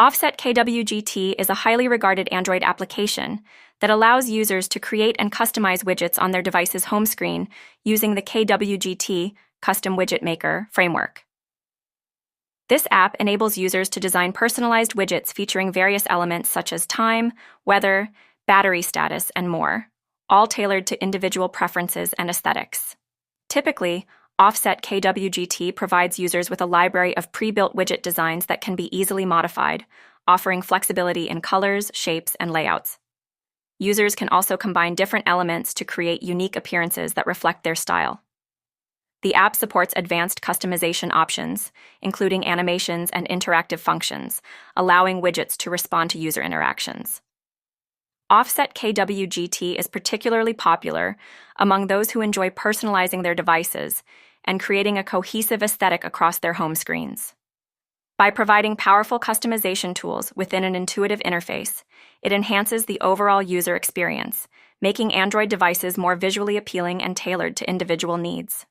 OffSet KWGT is a highly regarded Android application that allows users to create and customize widgets on their device's home screen using the KWGT Custom Widget Maker framework. This app enables users to design personalized widgets featuring various elements such as time, weather, battery status, and more, all tailored to individual preferences and aesthetics. Typically, OffSet KWGT provides users with a library of pre-built widget designs that can be easily modified, offering flexibility in colors, shapes, and layouts. Users can also combine different elements to create unique appearances that reflect their style. The app supports advanced customization options, including animations and interactive functions, allowing widgets to respond to user interactions. OffSet KWGT is particularly popular among those who enjoy personalizing their devices and creating a cohesive aesthetic across their home screens. By providing powerful customization tools within an intuitive interface, it enhances the overall user experience, making Android devices more visually appealing and tailored to individual needs.